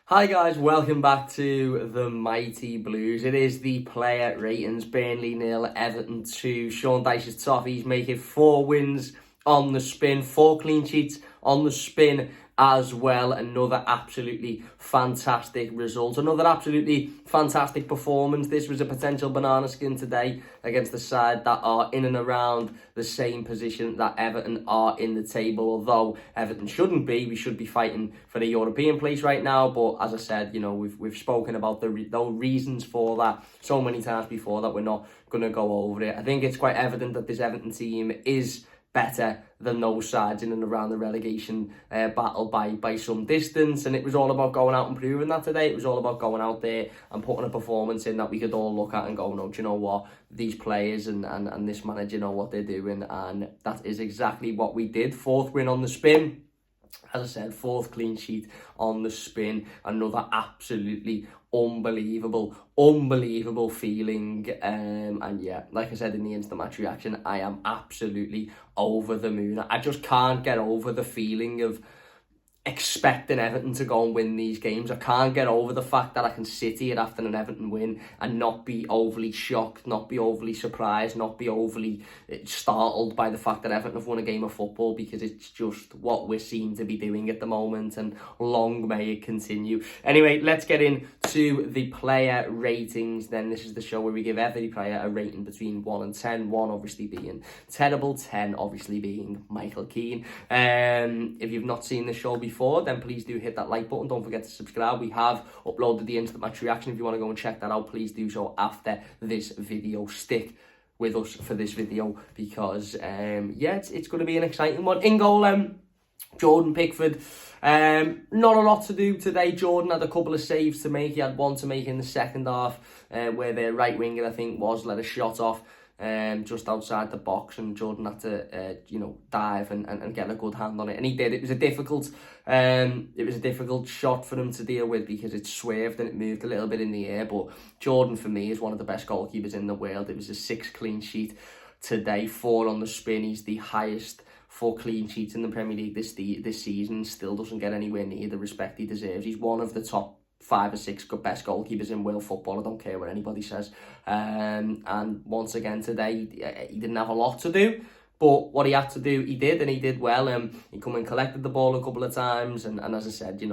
Hi guys, welcome back to the Mighty Blues. It is the player ratings. Burnley 0, Everton 2. Sean Dyche's Toffees make it 4 wins on the spin, 4 clean sheets on the spin as well. Another absolutely fantastic result, another absolutely fantastic performance. This was a potential banana skin today against the side that are in and around the same position that Everton are in the table. Although Everton shouldn't be, we should be fighting for the European place right now. But as I said, you know, we've spoken about the reasons for that so many times before that we're not going to go over it. I think it's quite evident that this Everton team is better than those sides in and around the relegation battle by some distance, and it was all about going out and proving that today. It was all about going out there and putting a performance in that we could all look at and go, no, do you know what, these players and this manager know what they're doing, and that is exactly what we did. 4th win on the spin. As I said, 4th clean sheet on the spin. Another absolutely unbelievable feeling. And yeah, like I said in the instant match reaction, I am absolutely over the moon. I just can't get over the feeling of expecting Everton to go and win these games. I can't get over the fact that I can sit here after an Everton win and not be overly shocked, not be overly surprised, not be overly startled by the fact that Everton have won a game of football, because it's just what we seem to be doing at the moment, and long may it continue. Anyway, let's get into the player ratings then. This is the show where we give every player a rating between 1 and 10, 1 obviously being terrible, 10 obviously being Michael Keane. If you've not seen the show before, then please do hit that like button. Don't forget to subscribe. We have uploaded the instant match reaction. If you want to go and check that out, please do so after this video. Stick with us for this video because yeah, it's going to be an exciting one. In goal, Jordan Pickford. Not a lot to do today. Jordan had a couple of saves to make. He had one to make in the second half where their right winger, I think, let a shot off just outside the box, and Jordan had to dive and get a good hand on it, and he did. It was a difficult shot for him to deal with because it swerved and it moved a little bit in the air. But Jordan, for me, is one of the best goalkeepers in the world. It was a 6th clean sheet today, 4 on the spin. He's the highest for clean sheets in the Premier League this season. Still doesn't get anywhere near the respect he deserves. He's one of the top 5 or 6 best goalkeepers in world football. I don't care what anybody says. And once again today, he didn't have a lot to do, but what he had to do, he did, and he did well. He come and collected the ball a couple of times, and as I said,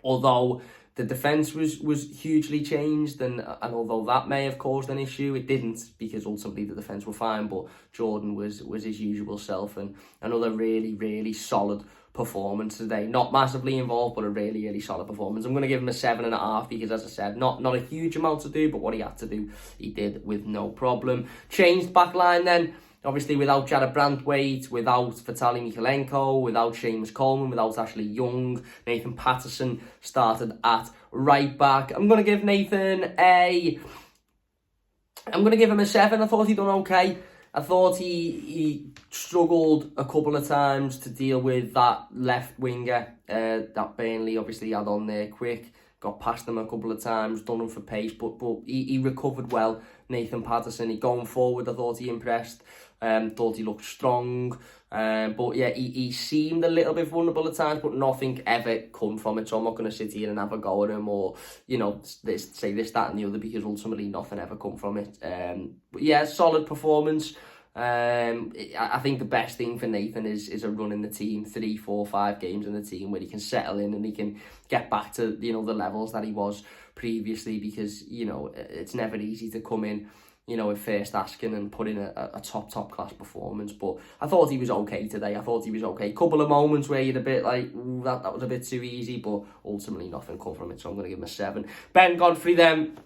although the defence was hugely changed, and although that may have caused an issue, it didn't, because ultimately the defence were fine. But Jordan was his usual self, and another really solid performance today. Not massively involved, but a really solid performance. I'm going to give him a 7.5 because, as I said, not a huge amount to do, but what he had to do, he did with no problem. Changed back line then. Obviously, without Jared Brandtwaite, without Vitaly Mikalenko, without Seamus Coleman, without Ashley Young, Nathan Patterson started at right back. I'm going to give Nathan I'm going to give him a 7. I thought he'd done okay. I thought he struggled a couple of times to deal with that left winger that Burnley obviously had on there quick. Got past him a couple of times, done him for pace, but he recovered well. Nathan Patterson, going forward, I thought he impressed. Thought he looked strong. But yeah, he seemed a little bit vulnerable at times, but nothing ever come from it. So I'm not going to sit here and have a go at him or, say this, that and the other, because ultimately nothing ever come from it. But yeah, solid performance. I think the best thing for Nathan is a run in the team, 3, 4, 5 games in the team where he can settle in and he can get back to the levels that he was previously, because it's never easy to come in at first asking and put in a top class performance. But I thought he was okay today. I thought he was okay. Couple of moments where you'd a bit like, that was a bit too easy, but ultimately nothing come from it, so I'm going to give him a 7. Ben Godfrey then.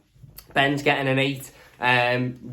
Ben's getting an 8.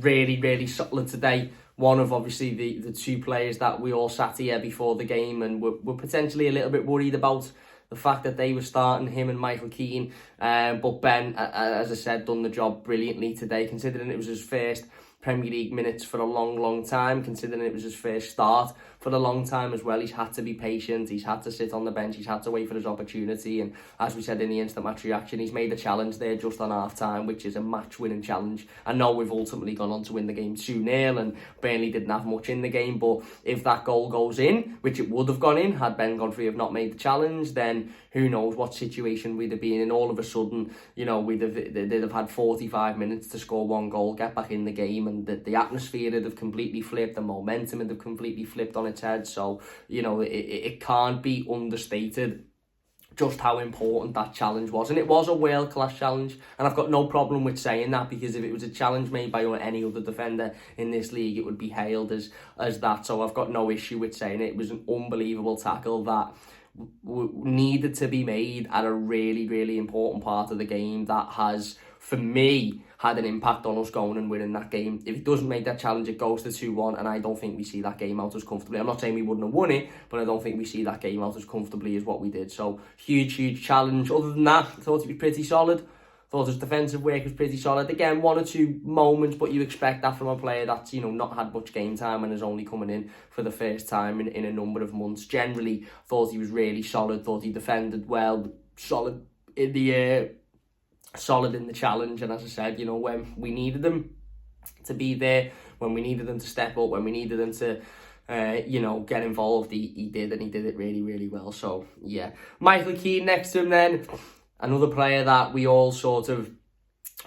Really solid today. One of obviously the 2 players that we all sat here before the game and were potentially a little bit worried about the fact that they were starting, him and Michael Keane. But Ben, as I said, done the job brilliantly today, considering it was his first Premier League minutes for a long time, considering it was his first start for a long time as well. He's had to be patient, he's had to sit on the bench, he's had to wait for his opportunity, and as we said in the instant match reaction, he's made a challenge there just on half time, which is a match winning challenge. I know we've ultimately gone on to win the game 2-0 and Burnley didn't have much in the game, but if that goal goes in, which it would have gone in had Ben Godfrey have not made the challenge, then who knows what situation we'd have been in. All of a sudden, you know, they'd have had 45 minutes to score one goal, get back in the game, and the atmosphere would have completely flipped, the momentum would have completely flipped on its head. So, you know, it can't be understated just how important that challenge was. And it was a world-class challenge, and I've got no problem with saying that, because if it was a challenge made by any other defender in this league, it would be hailed as that. So I've got no issue with saying it was an unbelievable tackle that needed to be made at a really, really important part of the game that has, for me, had an impact on us going and winning that game. If he doesn't make that challenge, it goes to 2-1, and I don't think we see that game out as comfortably. I'm not saying we wouldn't have won it, but I don't think we see that game out as comfortably as what we did. So, huge challenge. Other than that, I thought it was pretty solid. Thought his defensive work was pretty solid. Again, one or two moments, but you expect that from a player that's, you know, not had much game time and is only coming in for the first time in a number of months. Generally, thought he was really solid. Thought he defended well, solid in the air, solid in the challenge. And as I said, you know, when we needed him to be there, when we needed him to step up, when we needed him to you know, get involved, he did, and he did it really, really well. So, yeah. Michael Keane next to him then. Another player that we all sort of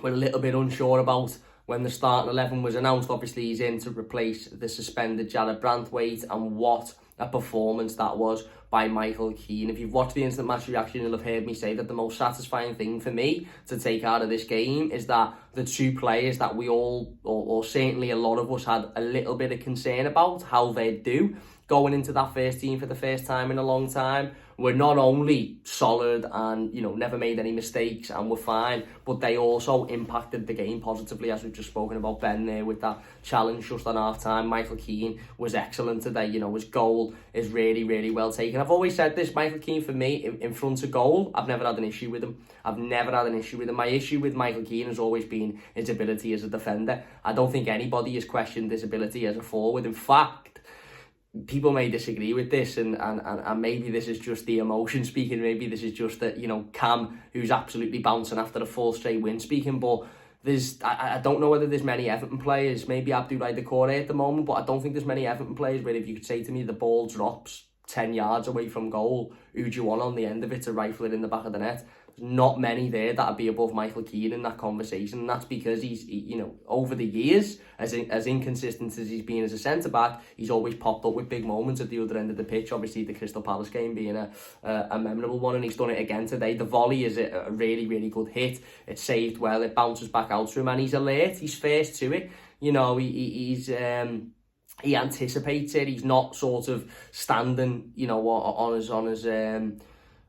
were a little bit unsure about when the starting 11 was announced. Obviously, he's in to replace the suspended Jared Branthwaite, and what a performance that was by Michael Keane. If you've watched the instant match reaction, you'll have heard me say that the most satisfying thing for me to take out of this game is that the two players that we all, or certainly a lot of us, had a little bit of concern about how they'd do going into that first team for the first time in a long time, were not only solid and, you know, never made any mistakes and were fine, but they also impacted the game positively, as we've just spoken about Ben there with that challenge just on half time. Michael Keane was excellent today. You know, his goal is really, really well taken. I've always said this, Michael Keane, for me, in front of goal, I've never had an issue with him. I've never had an issue with him. My issue with Michael Keane has always been his ability as a defender. I don't think anybody has questioned his ability as a forward. In fact, people may disagree with this, and maybe this is just the emotion speaking. Maybe this is just that, you know, Cam, who's absolutely bouncing after a 4 straight win, speaking. But I don't know whether there's many Everton players, maybe Abdoulaye Doucouré at the moment, but I don't think there's many Everton players where if you could say to me the ball drops 10 yards away from goal, who do you want on the end of it to rifle it in the back of the net? There's not many there that would be above Michael Keane in that conversation, and that's because he's, you know, over the years, as inconsistent as he's been as a centre-back, he's always popped up with big moments at the other end of the pitch. Obviously, the Crystal Palace game being a memorable one, and he's done it again today. The volley is a really, really good hit. It's saved well, it bounces back out to him, and he's alert, he's first to it. You know, he anticipates it. He's not sort of standing, you know,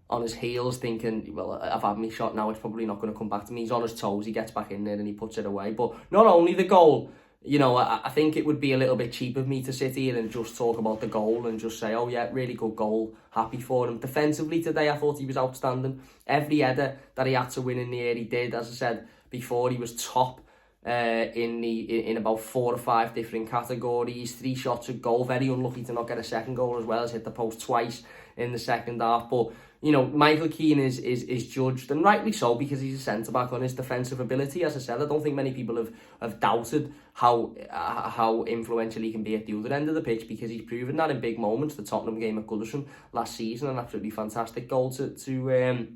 on his heels thinking, well, I've had my shot now, it's probably not going to come back to me. He's on his toes, he gets back in there and he puts it away. But not only the goal, you know, I think it would be a little bit cheap of me to sit here and just talk about the goal and just say, oh yeah, really good goal, happy for him. Defensively today, I thought he was outstanding. Every header that he had to win in the air, he did. As I said before, he was top in about 4 or 5 different categories. 3 shots at goal, very unlucky to not get a second goal as well, as hit the post twice in the second half. But you know, Michael Keane is judged, and rightly so, because he's a centre-back, on his defensive ability. As I said, I don't think many people have doubted how influential he can be at the other end of the pitch, because he's proven that in big moments. The Tottenham game at Goodison last season, an absolutely fantastic goal to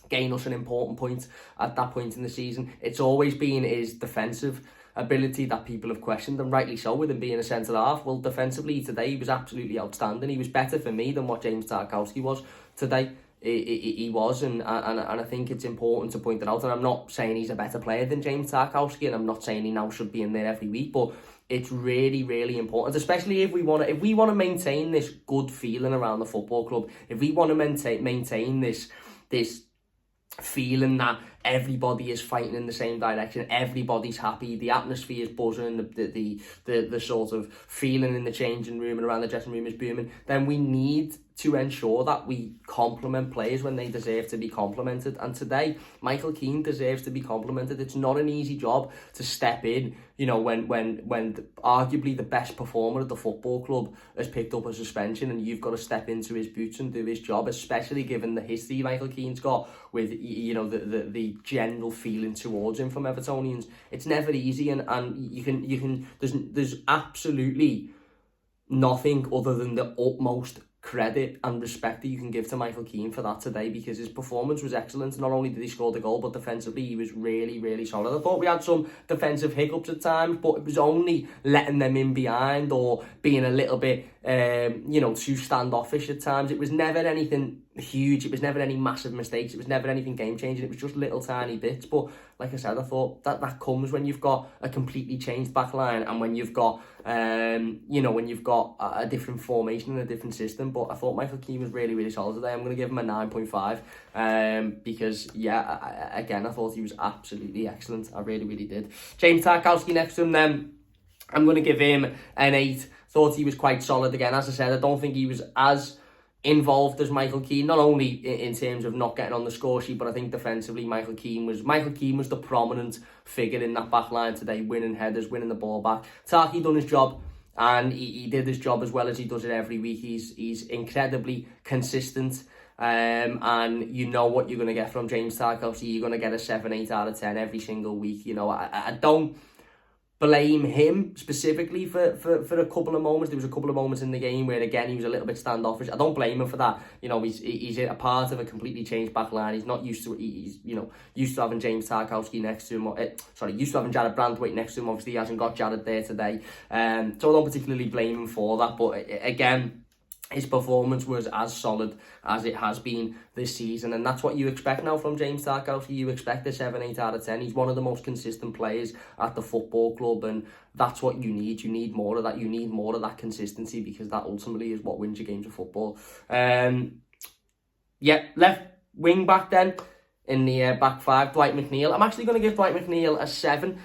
gain us an important point at that point in the season. It's always been his defensive ability that people have questioned, and rightly so, with him being a centre-half. Well, defensively today, he was absolutely outstanding. He was better for me than what James Tarkowski was today. He was, and I think it's important to point that out. And I'm not saying he's a better player than James Tarkowski, and I'm not saying he now should be in there every week, but it's really, really important, especially if we want to maintain this good feeling around the football club. If we want to maintain this feeling that everybody is fighting in the same direction, everybody's happy, the atmosphere is buzzing, the sort of feeling in the changing room and around the dressing room is booming, then we need to ensure that we compliment players when they deserve to be complimented. And today, Michael Keane deserves to be complimented. It's not an easy job to step in, you know, when arguably the best performer at the football club has picked up a suspension, and you've got to step into his boots and do his job, especially given the history Michael Keane's got with, you know, the general feeling towards him from Evertonians. It's never easy, and there's absolutely nothing other than the utmost credit and respect that you can give to Michael Keane for that today, because his performance was excellent. Not only did he score the goal, but defensively he was really, really solid. I thought we had some defensive hiccups at times, but it was only letting them in behind or being a little bit, you know, too standoffish at times. It was never anything huge. It was never any massive mistakes. It was never anything game-changing. It was just little tiny bits. But like I said, I thought that comes when you've got a completely changed back line, and when you've got, you know, when you've got a different formation and a different system. But I thought Michael Keane was really, really solid today. I'm going to give him a 9.5 because, yeah, again, I thought he was absolutely excellent. I really, really did. James Tarkowski next to him then, I'm going to give him an 8. Thought he was quite solid again. As I said, I don't think he was as involved as Michael Keane, not only in terms of not getting on the score sheet, but I think defensively Michael Keane was the prominent figure in that back line today, winning headers, winning the ball back. Tarky done his job, and he did his job as well as he does it every week. He's incredibly consistent, and you know what you're going to get from James Tarkowski. You're going to get a 7, 8 out of 10 every single week. You know, I don't blame him specifically for a couple of moments. There was a couple of moments in the game where, again, he was a little bit standoffish. I don't blame him for that. You know, he's a part of a completely changed back line. He's not used to it. He's, you know, used to having James Tarkowski next to him. Used to having Jared Brandwaite next to him. Obviously, he hasn't got Jared there today. So I don't particularly blame him for that. But again, his performance was as solid as it has been this season, and that's what you expect now from James Tarkowski. You expect a 7, 8 out of 10. He's one of the most consistent players at the football club, and that's what you need. You need more of that. You need more of that consistency, because that ultimately is what wins your games of football. Yeah, left wing back then in the back five, Dwight McNeil. I'm actually going to give Dwight McNeil a 7.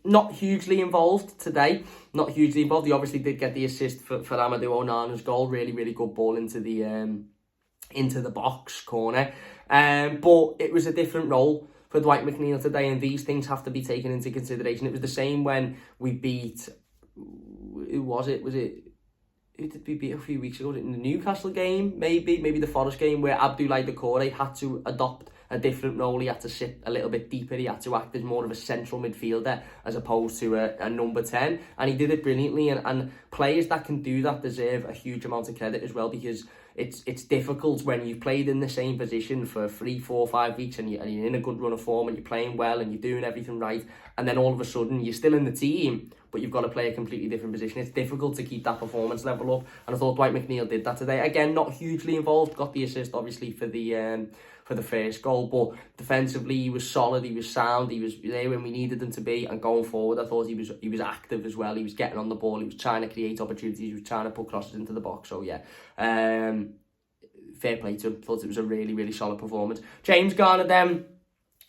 Not hugely involved today. Not hugely involved. He obviously did get the assist for Amadou Onana's goal. Really, really good ball into the box corner. But it was a different role for Dwight McNeil today, and these things have to be taken into consideration. It was the same when we beat... Who was it? Who did we beat a few weeks ago? Was it in the Newcastle game? Maybe the Forest game, where Abdoulaye Doucouré had to adopt a different role. He had to sit a little bit deeper. He had to act as more of a central midfielder as opposed to a number 10. And he did it brilliantly. And players that can do that deserve a huge amount of credit as well, because it's difficult when you've played in the same position for 3, 4, 5 weeks and you're in a good run of form and you're playing well and you're doing everything right, and then all of a sudden you're still in the team but you've got to play a completely different position. It's difficult to keep that performance level up, and I thought Dwight McNeil did that today. Again, not hugely involved, got the assist obviously for the first goal, but defensively he was solid, he was sound, he was there when we needed him to be, and going forward I thought he was active as well. He was getting on the ball, he was trying to create opportunities, he was trying to put crosses into the box. So yeah, fair play to him. Thought it was a really, really solid performance. James Garner then,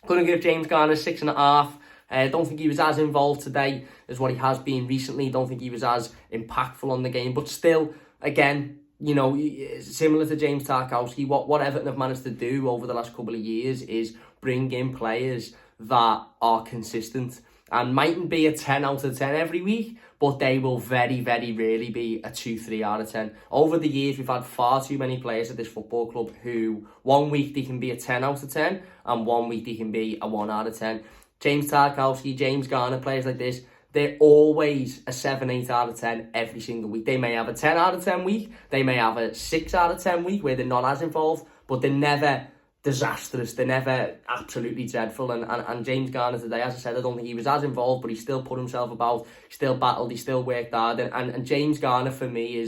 going to give James Garner 6.5. Don't think he was as involved today as what he has been recently. Don't think he was as impactful on the game, but still, again, you know, similar to James Tarkowski, what Everton have managed to do over the last couple of years is bring in players that are consistent and mightn't be a 10 out of 10 every week, but they will very, very rarely be a 2, 3 out of 10. Over the years, we've had far too many players at this football club who one week they can be a 10 out of 10 and one week they can be a 1 out of 10. James Tarkowski, James Garner, players like this, they're always a 7, 8 out of 10 every single week. They may have a 10 out of 10 week, they may have a 6 out of 10 week where they're not as involved, but they're never disastrous, they're never absolutely dreadful. And James Garner today, as I said, I don't think he was as involved, but he still put himself about, he still battled, he still worked hard. And James Garner for me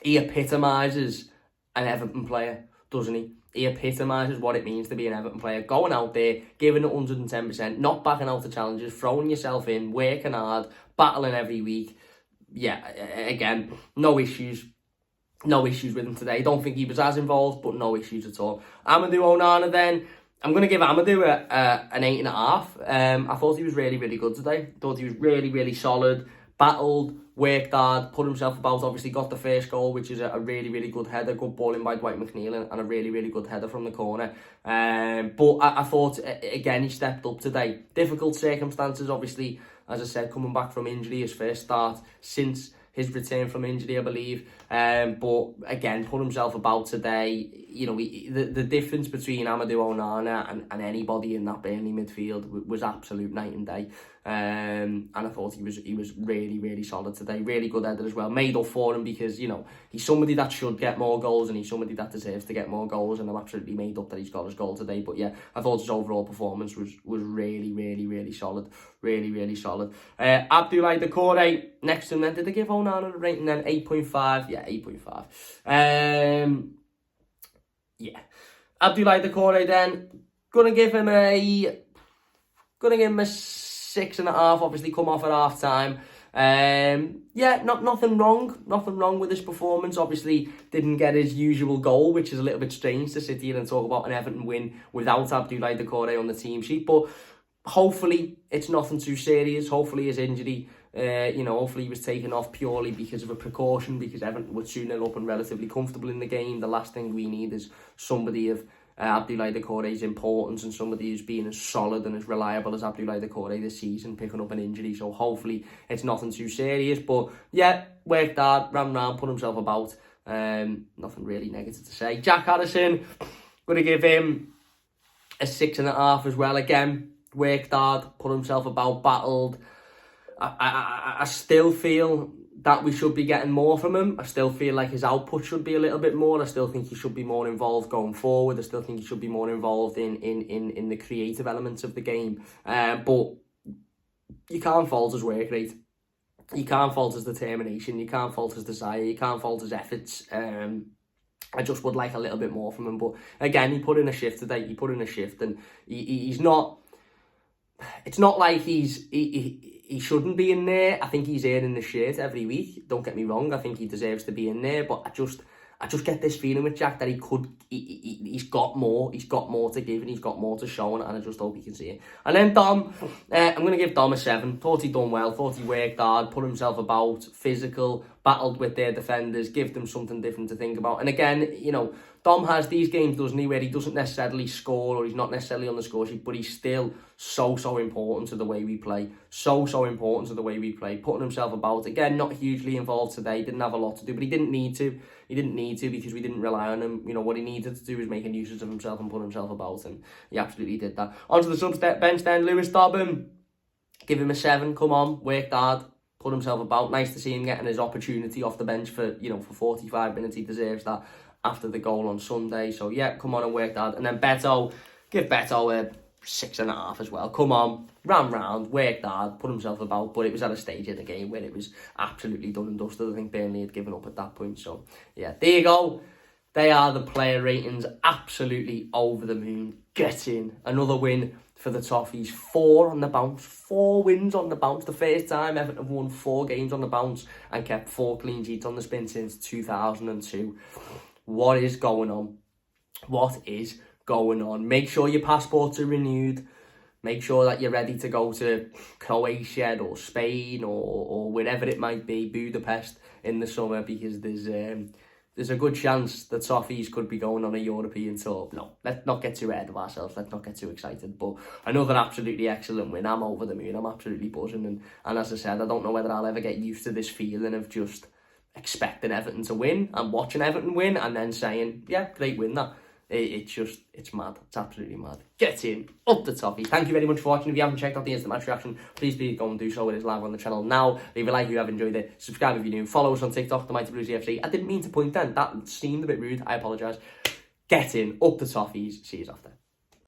he epitomises an Everton player, doesn't he? He epitomises what it means to be an Everton player. Going out there, giving it 110%, not backing out the challenges, throwing yourself in, working hard, battling every week. Yeah, again, no issues with him today. Don't think he was as involved, but no issues at all. Amadou Onana then, I'm going to give Amadou an 8.5. I thought he was really, really good today. Thought he was really, really solid. battled, worked hard, put himself about, obviously got the first goal, which is a really, really good header, good ball in by Dwight McNeil, and a really, really good header from the corner. But I thought, again, he stepped up today. Difficult circumstances, obviously, as I said, coming back from injury, his first start since his return from injury, I believe. But again, put himself about today. You know, the difference between Amadou Onana and anybody in that Burnley midfield was absolute night and day. And I thought he was really, really solid today. Really good header as well. Made up for him because, you know, he's somebody that should get more goals and he's somebody that deserves to get more goals, and I'm absolutely made up that he's got his goal today. But yeah, I thought his overall performance was really, really, really solid. Really, really solid. Abdoulaye Doucouré, next to him then. Did they give Onana a rating then? 8.5? Yeah, 8.5. Yeah. Abdoulaye Doucouré then, gonna give him a 6.5, obviously come off at half time. Yeah, nothing wrong with his performance. Obviously didn't get his usual goal, which is a little bit strange to sit here and talk about an Everton win without Abdoulaye Doucouré on the team sheet, but hopefully it's nothing too serious. Hopefully his injury, hopefully he was taken off purely because of a precaution, because Everton were 2-0 up and relatively comfortable in the game. The last thing we need is somebody of Abdoulaye Doucouré's importance and somebody who's been as solid and as reliable as Abdoulaye Doucouré this season picking up an injury. So hopefully it's nothing too serious. But yeah, worked hard, ran round, put himself about. Nothing really negative to say. Jack Harrison, going to give him a 6.5 as well. Again, worked hard, put himself about, battled. I still feel that we should be getting more from him. I still feel like his output should be a little bit more. I still think he should be more involved going forward. I still think he should be more involved in the creative elements of the game. But you can't fault his work rate. You can't fault his determination. You can't fault his desire. You can't fault his efforts. I just would like a little bit more from him. But again, he put in a shift today. He put in a shift, and he's not. It's not like he shouldn't be in there. I think he's earning the shirt every week. Don't get me wrong. I think he deserves to be in there. But I just get this feeling with Jack that he's got more. He's got more to give and he's got more to show, and I just hope he can see it. And then Dom, I'm going to give Dom a 7. Thought he done well. Thought he worked hard, put himself about, physical, battled with their defenders, give them something different to think about. And again, you know, Dom has these games, doesn't he, where he doesn't necessarily score or he's not necessarily on the score sheet, but he's still so important to the way we play. So important to the way we play. Putting himself about. Again, not hugely involved today. Didn't have a lot to do, but he didn't need to. He didn't need to because we didn't rely on him. You know, what he needed to do was make a usage of himself and put himself about, and he absolutely did that. Onto the subs bench then, Lewis Dobbin. Give him a 7. Come on, worked hard, put himself about. Nice to see him getting his opportunity off the bench for 45 minutes. He deserves that after the goal on Sunday. So yeah, come on and worked hard. And then Beto, give Beto a 6.5 as well. Come on, ran round, worked hard, put himself about, but it was at a stage in the game where it was absolutely done and dusted. I think Burnley had given up at that point. So yeah, there you go. They are the player ratings. Absolutely over the moon. Get in. Another win for the Toffees. 4 on the bounce. 4 wins on the bounce. The first time Everton have won 4 games on the bounce and kept 4 clean sheets on the spin since 2002. What is going on? What is going on? Make sure your passports are renewed. Make sure that you're ready to go to Croatia or Spain or wherever it might be, Budapest in the summer, because there's a good chance that Toffees could be going on a European tour. No, let's not get too ahead of ourselves. Let's not get too excited. But another absolutely excellent win. I'm over the moon. I'm absolutely buzzing. And as I said, I don't know whether I'll ever get used to this feeling of just expecting Everton to win and watching Everton win and then saying, yeah, great win that. It's mad. It's absolutely mad. Get in. Up the Toffees. Thank you very much for watching. If you haven't checked out the instant match reaction, please go and do so. It is live on the channel now. Leave a like if you have enjoyed it. Subscribe if you're new. Follow us on TikTok, the Mighty Blues EFC. I didn't mean to point then. That seemed a bit rude. I apologise. Get in. Up the Toffees. See you after.